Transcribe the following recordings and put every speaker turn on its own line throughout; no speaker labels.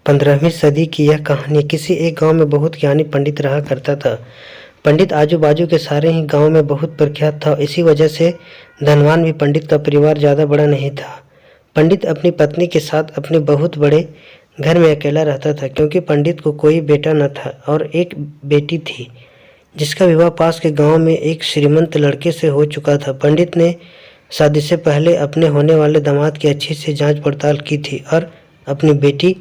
15वीं सदी की यह कहानी किसी एक गांव में बहुत ज्ञानी पंडित रहा करता था। पंडित आजू बाजू के सारे ही गांव में बहुत प्रख्यात था। इसी वजह से धनवान भी पंडित का परिवार ज़्यादा बड़ा नहीं था। पंडित अपनी पत्नी के साथ अपने बहुत बड़े घर में अकेला रहता था, क्योंकि पंडित को कोई बेटा न था और एक बेटी थी जिसका विवाह पास के गांव में एक श्रीमंत लड़के से हो चुका था। पंडित ने शादी से पहले अपने होने वाले दामाद की अच्छी से जांच पड़ताल की थी और अपनी बेटी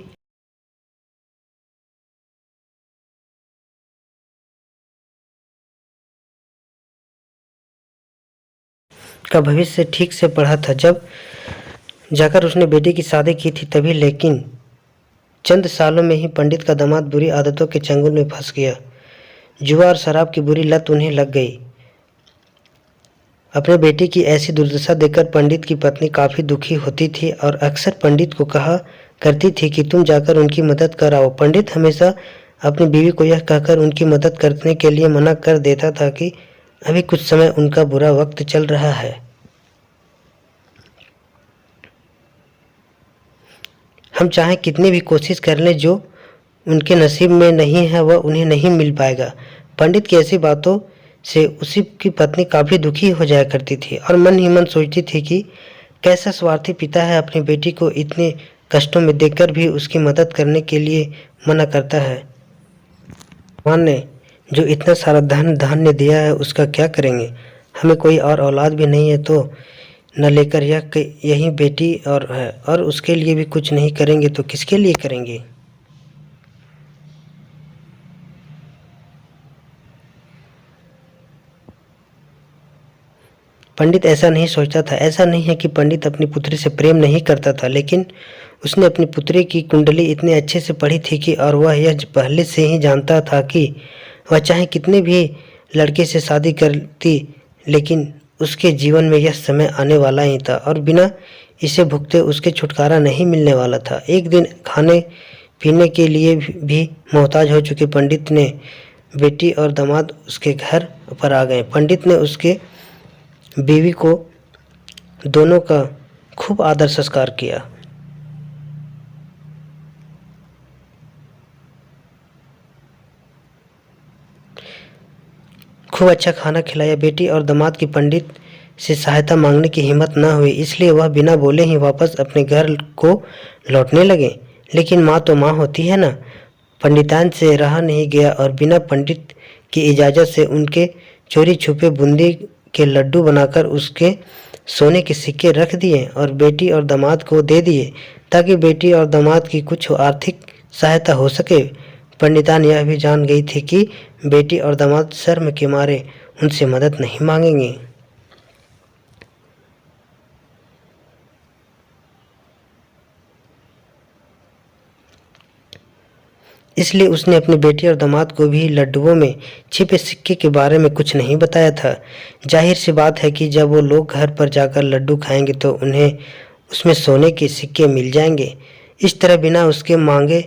का भविष्य ठीक से पढ़ा था। जब जाकर उसने बेटी की शादी की थी तभी, लेकिन चंद सालों में ही पंडित का दामाद बुरी आदतों के चंगुल में फंस गया। जुआ और शराब की बुरी लत उन्हें लग गई। अपने बेटी की ऐसी दुर्दशा देखकर पंडित की पत्नी काफ़ी दुखी होती थी और अक्सर पंडित को कहा करती थी कि तुम जाकर उनकी मदद कराओ। पंडित हमेशा अपनी बीवी को यह कहकर उनकी मदद करने के लिए मना कर देता था कि अभी कुछ समय उनका बुरा वक्त चल रहा है। हम चाहे कितनी भी कोशिश कर लें, जो उनके नसीब में नहीं है वह उन्हें नहीं मिल पाएगा। पंडित की ऐसी बातों से उसी की पत्नी काफ़ी दुखी हो जाया करती थी और मन ही मन सोचती थी कि कैसा स्वार्थी पिता है, अपनी बेटी को इतने कष्टों में देखकर भी उसकी मदद करने के लिए मना करता है। भगवान ने जो इतना सारा धन धान्य दिया है उसका क्या करेंगे? हमें कोई और औलाद भी नहीं है तो न लेकर यही बेटी और है, और उसके लिए भी कुछ नहीं करेंगे तो किसके लिए करेंगे? पंडित ऐसा नहीं सोचता था। ऐसा नहीं है कि पंडित अपनी पुत्री से प्रेम नहीं करता था, लेकिन उसने अपनी पुत्री की कुंडली इतने अच्छे से पढ़ी थी कि और वह यह पहले से ही जानता था कि वह चाहे कितने भी लड़के से शादी करती, लेकिन उसके जीवन में यह समय आने वाला ही था और बिना इसे भुगते उसके छुटकारा नहीं मिलने वाला था। एक दिन खाने पीने के लिए भी मोहताज हो चुके पंडित ने बेटी और दामाद उसके घर पर आ गए। पंडित ने उसके बीवी को दोनों का खूब आदर सत्कार किया। खूब अच्छा खाना खिलाया। बेटी और दामाद की पंडित से सहायता मांगने की हिम्मत न हुई, इसलिए वह बिना बोले ही वापस अपने घर को लौटने लगे। लेकिन माँ तो माँ होती है ना। पंडितान से रहा नहीं गया और बिना पंडित की इजाज़त से उनके चोरी छुपे बूंदी के लड्डू बनाकर उसके सोने के सिक्के रख दिए और बेटी और दामाद को दे दिए, ताकि बेटी और दामाद की कुछ आर्थिक सहायता हो सके। पंडितान यह भी जान गई थी कि बेटी और दामाद शर्म के मारे उनसे मदद नहीं मांगेंगे। इसलिए उसने अपनी बेटी और दामाद को भी लड्डुओं में छिपे सिक्के के बारे में कुछ नहीं बताया था। जाहिर सी बात है कि जब वो लोग घर पर जाकर लड्डू खाएंगे तो उन्हें उसमें सोने के सिक्के मिल जाएंगे। इस तरह बिना उसके मांगे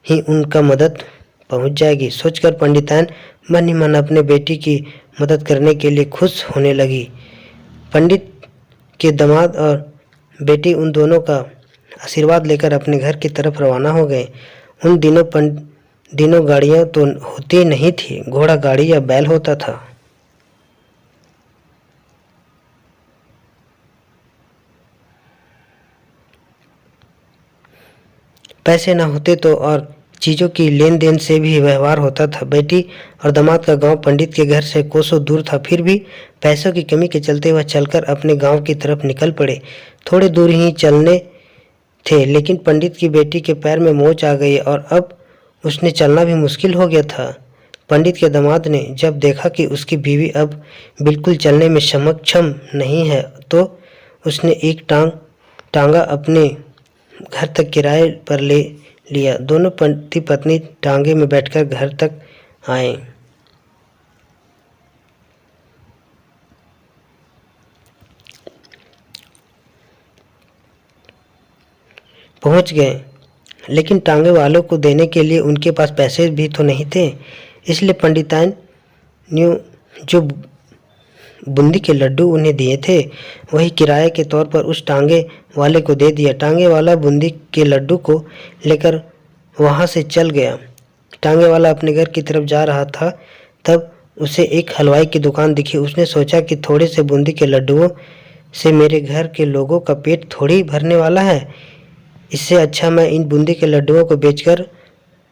ही उनका मदद पहुंच जाएगी। सोचकर पंडितान मन ही मन अपने बेटी की मदद करने के लिए खुश होने लगी। पंडित के दामाद और बेटी उन दोनों का आशीर्वाद लेकर अपने घर की तरफ रवाना हो गए। उन दिनों गाड़ियां तो होती नहीं थी, घोड़ा गाड़ी या बैल होता था। पैसे ना होते तो और चीज़ों की लेन देन से भी व्यवहार होता था। बेटी और दामाद का गांव पंडित के घर से कोसों दूर था, फिर भी पैसों की कमी के चलते वह चलकर अपने गांव की तरफ निकल पड़े। थोड़ी दूर ही चलने थे, लेकिन पंडित की बेटी के पैर में मोच आ गई और अब उसने चलना भी मुश्किल हो गया था। पंडित के दामाद ने जब देखा कि उसकी बीवी अब बिल्कुल चलने में सक्षम नहीं है, तो उसने एक टांगा अपने घर तक किराए पर ले लिया। दोनों पति पत्नी टांगे में बैठकर घर तक आए। पहुंच गए, लेकिन टांगे वालों को देने के लिए उनके पास पैसे भी तो नहीं थे। इसलिए पंडितान ने जो बूंदी के लड्डू उन्हें दिए थे वही किराए के तौर पर उस टांगे वाले को दे दिया। टांगे वाला बूंदी के लड्डू को लेकर वहाँ से चल गया। टांगे वाला अपने घर की तरफ जा रहा था, तब उसे एक हलवाई की दुकान दिखी। उसने सोचा कि थोड़े से बूंदी के लड्डुओं से मेरे घर के लोगों का पेट थोड़ी भरने वाला है। इससे अच्छा मैं इन बूंदी के लड्डुओं को बेचकर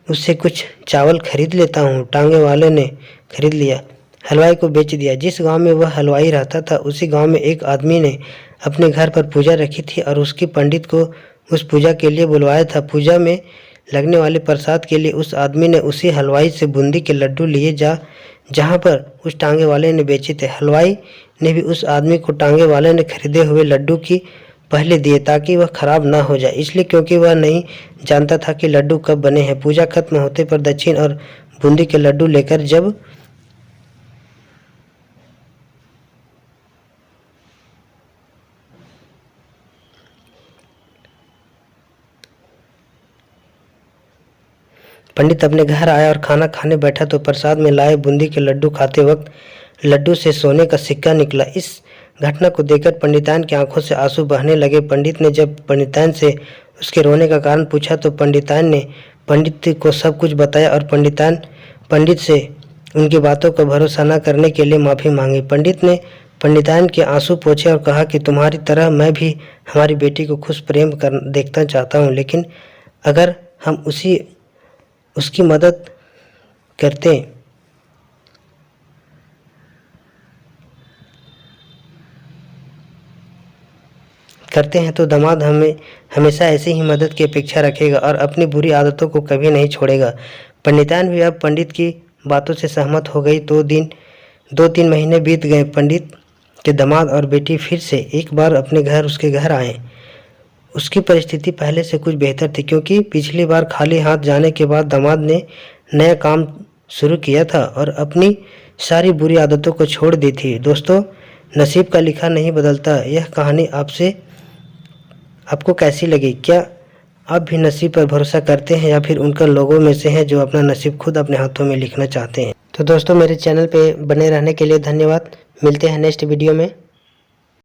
उससे कुछ चावल खरीद लेता हूँ। टांगे वाले ने खरीद लिया, हलवाई को बेच दिया। जिस गांव में वह हलवाई रहता था, उसी गांव में एक आदमी ने अपने घर पर पूजा रखी थी और उसकी पंडित को उस पूजा के लिए बुलवाया था। पूजा में लगने वाले प्रसाद के लिए उस आदमी ने उसी हलवाई से बूंदी के लड्डू लिए जहाँ पर उस टांगे वाले ने बेचे थे। हलवाई ने भी उस आदमी को टांगे वाले ने खरीदे हुए लड्डू की पहले दिए ताकि वह खराब ना हो जाए, इसलिए क्योंकि वह नहीं जानता था कि लड्डू कब बने हैं। पूजा खत्म होते पर दक्षिण और बूंदी के लड्डू लेकर जब पंडित अपने घर आया और खाना खाने बैठा तो प्रसाद में लाए बूंदी के लड्डू खाते वक्त लड्डू से सोने का सिक्का निकला। इस घटना को देखकर पंडितान की आंखों से आंसू बहने लगे। पंडित ने जब पंडितान से उसके रोने का कारण पूछा तो पंडितान ने पंडित को सब कुछ बताया और पंडित से उनकी बातों का भरोसा न करने के लिए माफ़ी मांगी। पंडित ने पंडितान के आंसू पोंछे और कहा कि तुम्हारी तरह मैं भी हमारी बेटी को खुश प्रेम कर देखना चाहता हूँ, लेकिन अगर हम उसकी मदद करते हैं तो दामाद हमें हमेशा ऐसी ही मदद की अपेक्षा रखेगा और अपनी बुरी आदतों को कभी नहीं छोड़ेगा। पंडितान भी अब पंडित की बातों से सहमत हो गई। 2-3 महीने बीत गए। पंडित के दामाद और बेटी फिर से एक बार उसके घर आए। उसकी परिस्थिति पहले से कुछ बेहतर थी, क्योंकि पिछली बार खाली हाथ जाने के बाद दामाद ने नया काम शुरू किया था और अपनी सारी बुरी आदतों को छोड़ दी थी। दोस्तों, नसीब का लिखा नहीं बदलता। यह कहानी आपको कैसी लगी? क्या आप भी नसीब पर भरोसा करते हैं या फिर उनका लोगों में से हैं जो अपना नसीब खुद अपने हाथों में लिखना चाहते हैं? तो दोस्तों, मेरे चैनल पे बने रहने के लिए धन्यवाद। मिलते हैं नेक्स्ट वीडियो में।